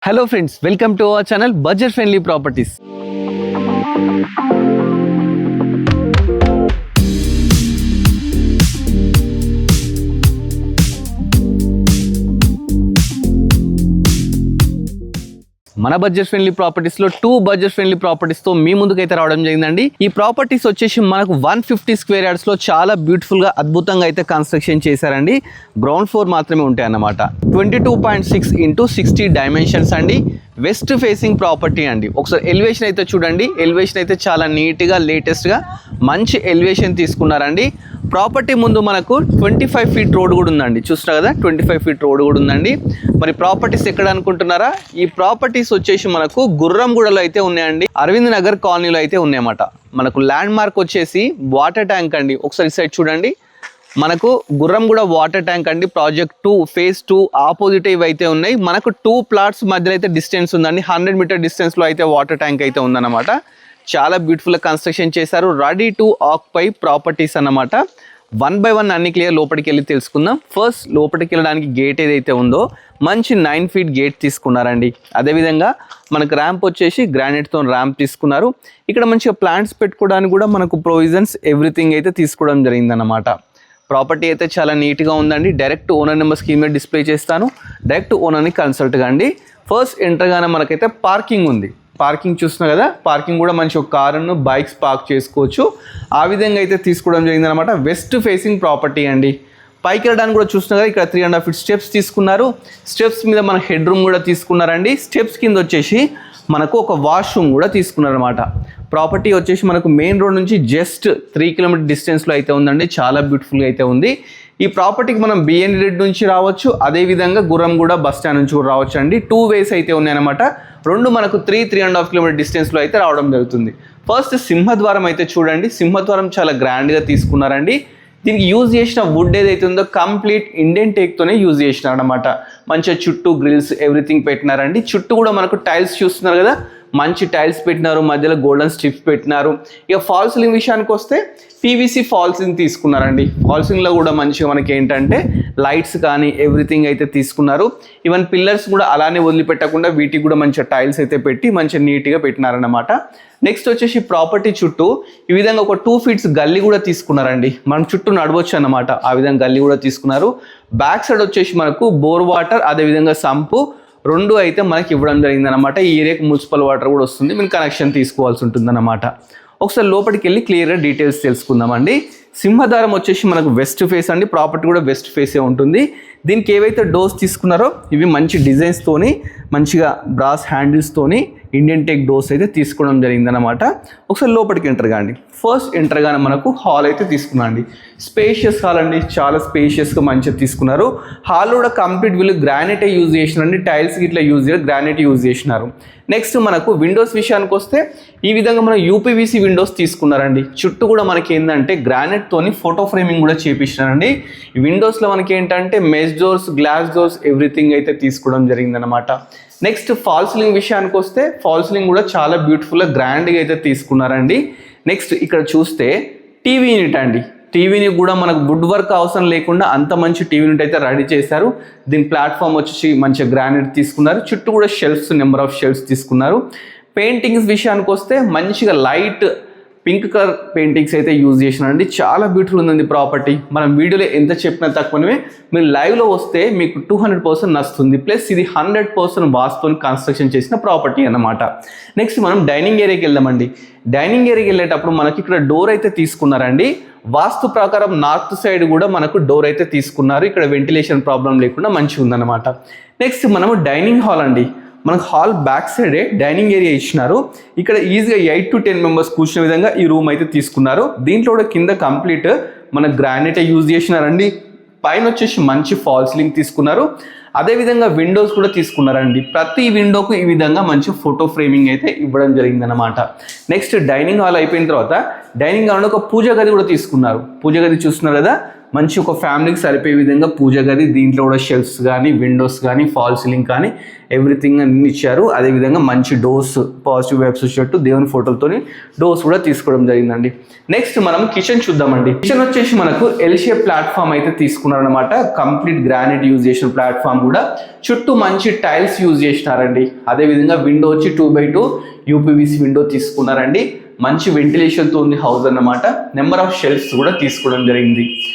Hello friends, welcome to our channel Budget Friendly Properties. మన budget friendly properties లో 2 budget friendly properties తో మీ ముందుకైతే రావడం జరిగిందండి. ఈ ప్రాపర్టీస్ వచ్చేసి మనకు 150 స్క్వేర్ యార్డ్స్ లో చాలా బ్యూటిఫుల్ గా అద్భుతంగా అయితే కన్స్ట్రక్షన్ చేశారండి. గ్రౌండ్ ఫ్లోర్ మాత్రమే ఉంటాయి అన్నమాట. 22.6 ఇంటూ 60 డైమెన్షన్స్ అండి. వెస్ట్ ఫేసింగ్ ప్రాపర్టీ అండి. ఒకసారి ఎలివేషన్ అయితే చూడండి. ఎలివేషన్ అయితే చాలా నీట్గా లేటెస్ట్గా మంచి ఎలివేషన్ తీసుకున్నారండి. ప్రాపర్టీ ముందు మనకు 25 ఫీట్ రోడ్ కూడా ఉందండి. చూస్తున్నారు కదా, 25 ఫీట్ రోడ్ కూడా ఉందండి. మరి ప్రాపర్టీస్ ఎక్కడ అనుకుంటున్నారా? ఈ ప్రాపర్టీస్ వచ్చేసి మనకు గుర్రంగూడలో అయితే ఉన్నాయండి. అరవింద్ నగర్ కాలనీలో అయితే ఉన్నాయన్నమాట. మనకు ల్యాండ్ మార్క్ వచ్చేసి వాటర్ ట్యాంక్ అండి. ఒకసారి సైడ్ చూడండి. మనకు గుర్రంగూడ వాటర్ ట్యాంక్ అండి. ప్రాజెక్ట్ 2 ఫేజ్ 2 ఆపోజిట్ ఇవి అయితే ఉన్నాయి. మనకు 2 ప్లాట్స్ మధ్యలో అయితే డిస్టెన్స్ ఉందండి. 100 మీటర్ డిస్టెన్స్లో అయితే వాటర్ ట్యాంక్ అయితే ఉందన్నమాట. చాలా బ్యూటిఫుల్గా కన్స్ట్రక్షన్ చేశారు. రెడీ టు ఆక్యుపై ప్రాపర్టీస్ అన్నమాట. 1 by 1 అన్ని క్లియర్ లోపలికి వెళ్ళి తెలుసుకుందాం. ఫస్ట్ లోపలికి వెళ్ళడానికి గేట్ ఏదైతే ఉందో మంచి 9 ఫీట్ గేట్ తీసుకున్నారండి. అదేవిధంగా మనకు ర్యాంప్ వచ్చేసి గ్రానైట్తో ర్యాంప్ తీసుకున్నారు. ఇక్కడ మంచిగా ప్లాంట్స్ పెట్టుకోవడానికి కూడా మనకు ప్రొవిజన్స్ ఎవ్రీథింగ్ అయితే తీసుకోవడం జరిగిందన్నమాట. ప్రాపర్టీ అయితే చాలా నీట్గా ఉందండి. డైరెక్ట్ ఓనర్ నెంబర్ స్క్రీన్ మీద డిస్ప్లే చేస్తాను. డైరెక్ట్ ఓనర్ని కన్సల్ట్ కండి. ఫస్ట్ ఎంటర్గానే మనకైతే పార్కింగ్ ఉంది. పార్కింగ్ చూస్తున్నాం కదా, పార్కింగ్ కూడా మంచి ఒక కారును బైక్స్ పార్క్ చేసుకోవచ్చు. ఆ విధంగా అయితే తీసుకోవడం జరిగిందనమాట. వెస్ట్ ఫేసింగ్ ప్రాపర్టీ అండి. పైకి వెళ్ళడానికి కూడా చూస్తున్నా కదా, ఇక్కడ 3.5 ఫీట్ స్టెప్స్ తీసుకున్నారు. స్టెప్స్ మీద మన హెడ్ రూమ్ కూడా తీసుకున్నారండి. స్టెప్స్ కింద వచ్చేసి మనకు ఒక వాష్రూమ్ కూడా తీసుకున్నారనమాట. ప్రాపర్టీ వచ్చేసి మనకు మెయిన్ రోడ్ నుంచి జస్ట్ 3 కిలోమీటర్ డిస్టెన్స్లో అయితే ఉందండి. చాలా బ్యూటిఫుల్గా అయితే ఉంది. ఈ ప్రాపర్టీకి మనం బిఎన్ రెడ్ నుంచి రావచ్చు, అదేవిధంగా గుర్రంగూడ బస్ స్టాండ్ నుంచి కూడా రావచ్చు అండి. 2 వేస్ అయితే ఉన్నాయన్నమాట. రెండు మనకు 3.5 కిలోమీటర్ డిస్టెన్స్లో అయితే రావడం జరుగుతుంది. ఫస్ట్ సింహద్వారం అయితే చూడండి. సింహద్వారం చాలా గ్రాండ్గా తీసుకున్నారండి. దీనికి యూజ్ చేసిన వుడ్ ఏదైతే ఉందో కంప్లీట్ ఇండియన్ టేక్తోనే యూజ్ చేసినారు అనమాట. మంచిగా చుట్టూ గ్రిల్స్ ఎవ్రీథింగ్ పెట్టినారండి. చుట్టూ కూడా మనకు టైల్స్ చూస్తున్నారు కదా, మంచి టైల్స్ పెట్టినారు. మధ్యలో గోల్డెన్ స్ట్రిప్స్ పెట్టినారు. ఇక ఫాల్ సీలింగ్ విషయానికి వస్తే పీవీసీ ఫాల్ సీలింగ్ తీసుకున్నారండి. ఫాల్ సీలింగ్లో కూడా మంచిగా మనకి ఏంటంటే లైట్స్ కానీ ఎవ్రీథింగ్ అయితే తీసుకున్నారు. ఈవెన్ పిల్లర్స్ కూడా అలానే వదిలిపెట్టకుండా వీటికి కూడా మంచిగా టైల్స్ అయితే పెట్టి మంచిగా నీట్గా పెట్టినారన్నమాట. నెక్స్ట్ వచ్చేసి ప్రాపర్టీ చుట్టూ ఈ విధంగా ఒక 2 ఫీట్స్ గల్లీ కూడా తీసుకున్నారండి. మనం చుట్టూ నడవచ్చు అన్నమాట. ఆ విధంగా గల్లీ కూడా తీసుకున్నారు. బ్యాక్ సైడ్ వచ్చేసి మనకు బోర్ వాటర్ అదేవిధంగా సంపు 2 అయితే మనకి ఇవ్వడం జరిగిందనమాట. ఈ ఏరియాకి మున్సిపల్ వాటర్ కూడా వస్తుంది. మీరు కనెక్షన్ తీసుకోవాల్సి ఉంటుందన్నమాట. ఒకసారి లోపలికి వెళ్ళి క్లియర్గా డీటెయిల్స్ తెలుసుకుందామండి. సింహద్వారం వచ్చేసి మనకు వెస్ట్ ఫేస్ అండి. ప్రాపర్టీ కూడా వెస్ట్ ఫేసే ఉంటుంది. దీనికి ఏవైతే డోర్స్ తీసుకున్నారో ఇవి మంచి డిజైన్స్తోని మంచిగా బ్రాస్ హ్యాండిల్స్తోని ఇండియన్ టేక్ డోర్స్ అయితే తీసుకోవడం జరిగిందనమాట. ఒకసారి లోపలికి ఎంటర్ కాండి. ఫస్ట్ ఎంటర్గానే మనకు హాల్ అయితే తీసుకున్నాండి. స్పేషియస్ హాల్ అండి. చాలా స్పేషియస్గా మంచిగా తీసుకున్నారు. హాల్ కూడా కంప్లీట్ వీళ్ళు గ్రానైటే యూజ్ చేసినారండి. టైల్స్ ఇట్లా యూజ్ చేయరు, గ్రానైట్ యూజ్ చేసినారు. నెక్స్ట్ మనకు విండోస్ విషయానికి వస్తే ఈ విధంగా మనం యూపీవీసీ విండోస్ తీసుకున్నారండి. చుట్టూ కూడా మనకి ఏంటంటే గ్రానైట్తోని ఫోటో ఫ్రేమింగ్ కూడా చేపించినారండి. ఈ విండోస్లో మనకి ఏంటంటే mesh doors, glass doors everything అయితే తీసుకోవడం జరిగిందనమాట. నెక్స్ట్ ఫాల్ సీలింగ్ విషయానికి వస్తే ఫాల్ సీలింగ్ కూడా చాలా బ్యూటిఫుల్గా గ్రాండ్గా అయితే తీసుకున్నారండి. నెక్స్ట్ ఇక్కడ చూస్తే టీవీ యూనిట్ అండి. టీవీని కూడా మనకు వుడ్ వర్క్ అవసరం లేకుండా అంత మంచి టీవీ యూనిట్ అయితే రెడీ చేశారు. దీని ప్లాట్ఫామ్ వచ్చేసి మంచిగా గ్రానైట్ తీసుకున్నారు. చుట్టూ కూడా షెల్ఫ్స్, నెంబర్ ఆఫ్ షెల్ఫ్స్ తీసుకున్నారు. పెయింటింగ్స్ విషయానికి వస్తే మంచిగా లైట్ పింక్ కలర్ పెయింటింగ్స్ అయితే యూజ్ చేసినారండి. చాలా బ్యూటిఫుల్ ఉందండి ప్రాపర్టీ. మనం వీడియోలో ఎంత చెప్పినా తక్కువనే, మీరు లైవ్లో వస్తే మీకు 200% నచ్చుతుంది. ప్లస్ ఇది 100% వాస్తుతో కన్స్ట్రక్షన్ చేసిన ప్రాపర్టీ అన్నమాట. నెక్స్ట్ మనం డైనింగ్ ఏరియాకి వెళ్దామండి. డైనింగ్ ఏరియాకి వెళ్ళేటప్పుడు మనకి ఇక్కడ డోర్ అయితే తీసుకున్నారండి. వాస్తు ప్రకారం నార్త్ సైడ్ కూడా మనకు డోర్ అయితే తీసుకున్నారు. ఇక్కడ వెంటిలేషన్ ప్రాబ్లం లేకుండా మంచిగా ఉందన్నమాట. నెక్స్ట్ మనము డైనింగ్ హాల్ అండి. మనకు హాల్ బ్యాక్ సైడే డైనింగ్ ఏరియా ఇచ్చినారు. ఇక్కడ ఈజీగా 8 to 10 మెంబర్స్ కూర్చునే విధంగా ఈ రూమ్ అయితే తీసుకున్నారు. దీంట్లో కూడా కింద కంప్లీట్ మన గ్రానైట్ యూజ్ చేసినారండి. పైన వచ్చేసి మంచి ఫాల్ సీలింగ్ తీసుకున్నారు. అదేవిధంగా విండోస్ కూడా తీసుకున్నారండి. ప్రతి విండోకు ఈ విధంగా మంచి ఫోటో ఫ్రేమింగ్ అయితే ఇవ్వడం జరిగిందనమాట. నెక్స్ట్ డైనింగ్ హాల్ అయిపోయిన తర్వాత డైనింగ్ కాకుండా ఒక పూజ గది కూడా తీసుకున్నారు. పూజ గది చూస్తున్నారు కదా, మంచి ఒక ఫ్యామిలీకి సరిపోయే విధంగా పూజ గది. దీంట్లో కూడా షెల్ఫ్స్ కానీ, విండోస్ కానీ, ఫాల్ సీలింగ్ కానీ ఎవ్రీథింగ్ అన్ని ఇచ్చారు. అదేవిధంగా మంచి డోర్స్, పాజిటివ్ వైబ్స్ వచ్చేట్టు దేవుని ఫోటోలతోని డోర్స్ కూడా తీసుకోవడం జరిగిందండి. నెక్స్ట్ మనం కిచెన్ చూద్దామండి. కిచెన్ వచ్చేసి మనకు ఎల్ షేప్ ప్లాట్ఫామ్ అయితే తీసుకున్నారనమాట. కంప్లీట్ గ్రానైట్ యూజ్ చేసిన ప్లాట్ఫామ్ కూడా, చుట్టూ మంచి టైల్స్ యూజ్ చేసినారండి. అదేవిధంగా విండో వచ్చి 2x2 యూపీవీసీ విండో తీసుకున్నారండి. మంచి వెంటిలేషన్తో ఉంది హౌస్ అన్నమాట. నెంబర్ ఆఫ్ షెల్ఫ్స్ కూడా తీసుకోవడం జరిగింది.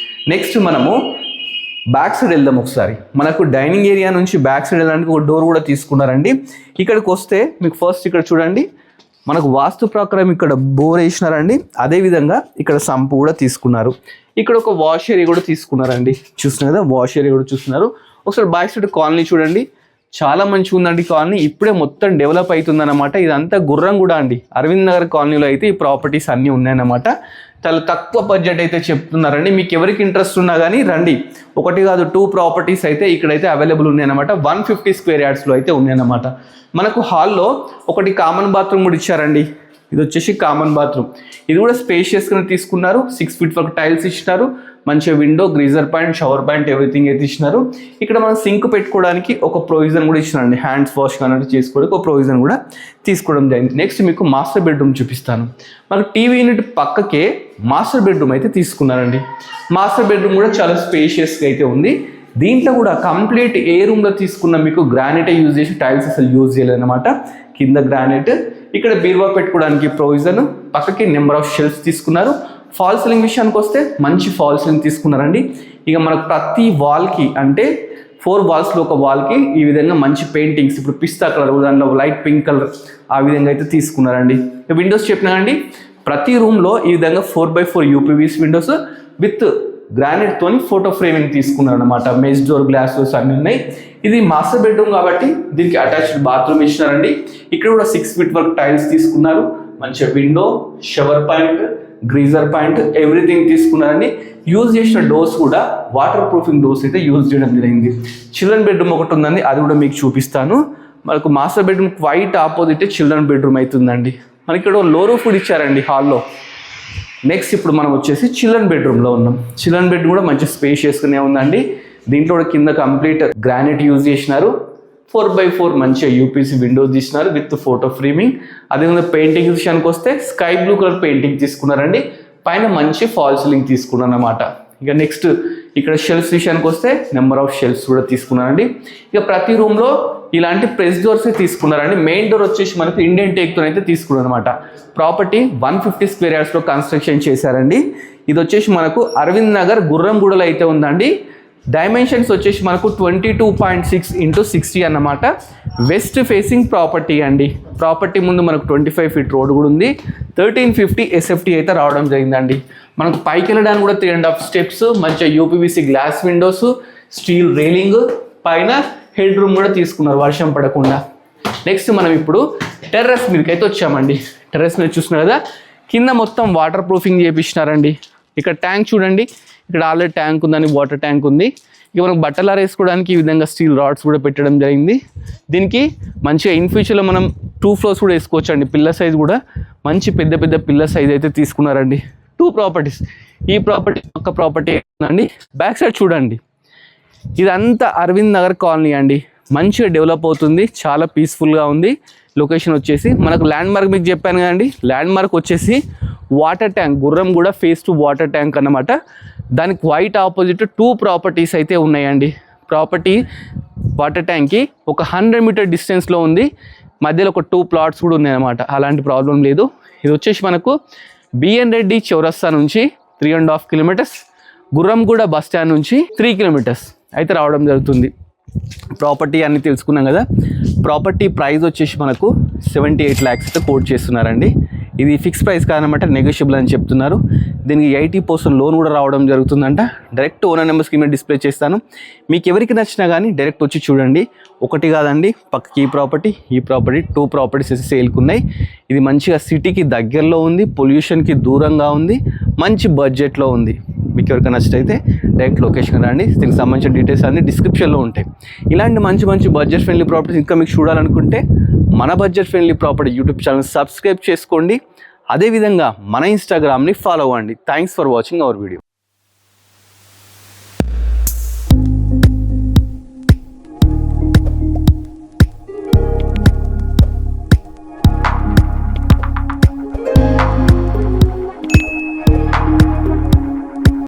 నెక్స్ట్ మనము బ్యాక్ సైడ్ వెళ్దాం ఒకసారి. మనకు డైనింగ్ ఏరియా నుంచి బ్యాక్ సైడ్ వెళ్ళడానికి ఒక డోర్ కూడా తీసుకున్నారండి. ఇక్కడికి వస్తే మీకు ఫస్ట్ ఇక్కడ చూడండి, మనకు వాస్తు ప్రకారం ఇక్కడ బోర్ వేసినారండి. అదేవిధంగా ఇక్కడ సంపు కూడా తీసుకున్నారు. ఇక్కడ ఒక వాష్ ఏరియా కూడా తీసుకున్నారండి. చూస్తున్నారు కదా, వాష్ ఏరియా కూడా చూస్తున్నారు. ఒకసారి బ్యాక్ సైడ్ కాలనీ చూడండి, చాలా మంచిగా ఉందండి కాలనీ. ఇప్పుడే మొత్తం డెవలప్ అవుతుందన్నమాట. ఇదంతా గుర్రం కూడా అండి. అరవింద్ నగర్ కాలనీలో అయితే ఈ ప్రాపర్టీస్ అన్నీ ఉన్నాయన్నమాట. చాలా తక్కువ బడ్జెట్ అయితే చెప్తున్నారండి. మీకు ఎవరికి ఇంట్రెస్ట్ ఉన్నా కానీ రండి. 1 కాదు 2 ప్రాపర్టీస్ అయితే ఇక్కడైతే అవైలబుల్ ఉన్నాయన్నమాట. 150 స్క్వేర్ యార్డ్స్లో అయితే ఉన్నాయన్నమాట. మనకు హాల్లో ఒకటి కామన్ బాత్రూమ్ కూడా ఇచ్చారండి. ఇది వచ్చేసి కామన్ బాత్రూమ్. ఇది కూడా స్పేషియస్గా తీసుకున్నారు. 6 ఫీట్ వరకు టైల్స్ ఇచ్చినారు. మంచిగా window, greaser point, shower point everything అయితే ఇచ్చినారు. ఇక్కడ మనం సింక్ పెట్టుకోవడానికి ఒక ప్రొవిజన్ కూడా ఇచ్చినారండి. హ్యాండ్స్ వాష్ కానీ చేసుకోవడానికి ఒక ప్రొవిజన్ కూడా తీసుకోవడం జరిగింది. నెక్స్ట్ మీకు మాస్టర్ బెడ్రూమ్ చూపిస్తాను. మనకు టీవీ యూనిట్ పక్కకే మాస్టర్ బెడ్రూమ్ అయితే తీసుకున్నారండి. మాస్టర్ బెడ్రూమ్ కూడా చాలా స్పేషియస్గా అయితే ఉంది. దీంట్లో కూడా కంప్లీట్ ఏ రూమ్లో తీసుకున్న మీకు గ్రానైటే యూజ్ చేసి, టైల్స్ అసలు యూజ్ చేయలేదన్నమాట. కింద గ్రానైట్, ఇక్కడ బీరువా పెట్టుకోవడానికి ప్రొవిజన్, పక్కకి నెంబర్ ఆఫ్ షెల్ఫ్స్ తీసుకున్నారు. ఫాల్ సీలింగ్ విషయానికి వస్తే మంచి ఫాల్ సీలింగ్ తీసుకున్నారండి. ఇక మనకు ప్రతి వాల్కి అంటే 4 వాల్స్లో ఒక వాల్కి ఈ విధంగా మంచి పెయింటింగ్స్, ఇప్పుడు పిస్తా కలర్, దాంట్లో లైట్ పింక్ కలర్ ఆ విధంగా అయితే తీసుకున్నారండి. విండోస్ చెప్పినా అండి, ప్రతి రూమ్లో ఈ విధంగా 4x4 UPVC Windows with granite తోని ఫోటో ఫ్రేమింగ్ తీసుకున్నారు అనమాట. మెష్ డోర్, గ్లాస్ డోర్స్ అన్నీ ఉన్నాయి. ఇది మాస్టర్ బెడ్రూమ్ కాబట్టి దీనికి అటాచ్డ్ బాత్రూమ్ ఇచ్చినారండి. ఇక్కడ కూడా 6 ఫీట్ వరకు టైల్స్ తీసుకున్నారు. మంచిగా window, shower point, greaser point everything తీసుకున్నారండి. యూజ్ చేసిన డోర్స్ కూడా వాటర్ ప్రూఫింగ్ డోర్స్ అయితే యూజ్ చేయడం జరిగింది. చిల్డ్రన్ బెడ్రూమ్ ఒకటి ఉందండి, అది కూడా మీకు చూపిస్తాను. మనకు master bedroom quite opposite children bedroom అవుతుందండి. మనకి ఇక్కడ లో రూఫ్ కూడా ఇచ్చారండి హాల్లో. నెక్స్ట్ ఇప్పుడు మనం వచ్చేసి చిల్డ్రన్ బెడ్రూమ్లో ఉన్నాం. చిల్డ్రన్ బెడ్రూమ్ కూడా మంచి స్పేషియస్గానే ఉందండి. దీంట్లో కూడా కింద కంప్లీట్ గ్రానైట్ యూజ్ చేసినారు. 4x4 మంచిగా యూపీసీ విండోస్ తీసినారు విత్ ఫోటో ఫ్రేమింగ్. అదేవిధంగా పెయింటింగ్ విషయానికి వస్తే స్కై బ్లూ కలర్ పెయింటింగ్ తీసుకున్నారండి. పైన మంచి ఫాల్ సీలింగ్ తీసుకున్నారు అన్నమాట. ఇక నెక్స్ట్ ఇక్కడ షెల్ఫ్స్ విషయానికి వస్తే నెంబర్ ఆఫ్ షెల్ఫ్స్ కూడా తీసుకున్నారండి. ఇక ప్రతి రూమ్లో ఇలాంటి ప్రెస్ డోర్స్ తీసుకున్నారండి. మెయిన్ డోర్ వచ్చేసి మనకు ఇండియన్ టేక్తో అయితే తీసుకున్నారు అనమాట. ప్రాపర్టీ 150 స్క్వేర్ యార్డ్స్లో కన్స్ట్రక్షన్ చేశారండి. ఇది వచ్చేసి మనకు అరవింద్ నగర్ గుర్రంగూడలో అయితే ఉందండి. డైమెన్షన్స్ వచ్చేసి మనకు 22.6 × 60 అన్నమాట. వెస్ట్ ఫేసింగ్ ప్రాపర్టీ అండి. ప్రాపర్టీ ముందు మనకు 25 ఫీట్ రోడ్ కూడా ఉంది. 1350 SFT అయితే రావడం జరిగిందండి. మనకు పైకి వెళ్ళడానికి కూడా 3.5 స్టెప్స్, మంచిగా UPVC glass Windows, steel railing, పైన హెడ్ రూమ్ కూడా తీసుకున్నారు వర్షం పడకుండా. నెక్స్ట్ మనం ఇప్పుడు టెర్రస్ మీదకి అయితే వచ్చామండి. టెర్రస్ మీద చూస్తున్నారు కదా, కింద మొత్తం వాటర్ ప్రూఫింగ్ చేయించినారండి. ఇక్కడ ట్యాంక్ చూడండి, ఇక్కడ ఆల్రెడీ ట్యాంక్ ఉందని, వాటర్ ట్యాంక్ ఉంది. ఇక మనకు బట్టలు ఆరేసుకోవడానికి ఈ విధంగా స్టీల్ రాడ్స్ కూడా పెట్టడం జరిగింది. దీనికి మంచిగా ఇన్ ఫ్యూచర్లో మనం 2 ఫ్లోర్స్ కూడా వేసుకోవచ్చు అండి. పిల్లర్ సైజ్ కూడా మంచి పెద్ద పెద్ద పిల్లర్ సైజ్ అయితే తీసుకున్నారండి. 2 ప్రాపర్టీస్. ఈ ప్రాపర్టీ ఒక ప్రాపర్టీ అండి. బ్యాక్ సైడ్ చూడండి, ఇదంతా అరవింద్ నగర్ కాలనీ అండి. మంచిగా డెవలప్ అవుతుంది, చాలా పీస్ఫుల్గా ఉంది. లొకేషన్ వచ్చేసి మనకు ల్యాండ్ మార్క్ మీకు చెప్పాను కదండి. ల్యాండ్ మార్క్ వచ్చేసి వాటర్ ట్యాంక్, గుర్రం కూడా ఫేస్ టు వాటర్ ట్యాంక్ అన్నమాట. దానికి వైట్ ఆపోజిట్ 2 ప్రాపర్టీస్ అయితే ఉన్నాయండి. ప్రాపర్టీ వాటర్ ట్యాంక్కి ఒక 100 మీటర్ డిస్టెన్స్లో ఉంది. మధ్యలో ఒక 2 ప్లాట్స్ కూడా ఉన్నాయన్నమాట. అలాంటి ప్రాబ్లం లేదు. ఇది వచ్చేసి మనకు బిఎన్ రెడ్డి చౌరస్తా నుంచి 3.5 కిలోమీటర్స్, గుర్రంగూడ బస్ స్టాండ్ నుంచి 3 కిలోమీటర్స్ అయితే రావడం జరుగుతుంది. ప్రాపర్టీ అన్ని తెలుసుకున్నాం కదా. ప్రాపర్టీ ప్రైస్ వచ్చేసి మనకు 78 lakhs అయితే కోట్ చేస్తున్నారండి. ఇది ఫిక్స్ ప్రైస్ కాదనమాట, నెగోషియబుల్ అని చెప్తున్నారు. దీనికి 80% లోన్ కూడా రావడం జరుగుతుందంట. డైరెక్ట్ ఓనర్ నెంబర్ స్క్రీన్ మీద డిస్ప్లే చేస్తాను. మీకు ఎవరికి నచ్చినా కానీ డైరెక్ట్ వచ్చి చూడండి. ఒకటి కాదండి, పక్కకి ఈ ప్రాపర్టీ 2 ప్రాపర్టీస్ సేల్కి ఉన్నాయి. ఇది మంచిగా సిటీకి దగ్గరలో ఉంది, పొల్యూషన్కి దూరంగా ఉంది, మంచి బడ్జెట్లో ఉంది. మీకు ఎవరికైనా నచ్చితే డైరెక్ట్ లొకేషన్ రండి. దీనికి సంబంధించిన డీటెయిల్స్ అన్ని డిస్క్రిప్షన్లో ఉంటాయి. ఇలాంటి మంచి బడ్జెట్ ఫ్రెండ్లీ ప్రాపర్టీస్ ఇంకా మీకు చూడాలనుకుంటే మన budget friendly property YouTube channel subscribe చేసుకోండి. అదేవిధంగా మన ఇన్స్టాగ్రామ్ని ఫాలో అవ్వండి. Thanks for watching our video.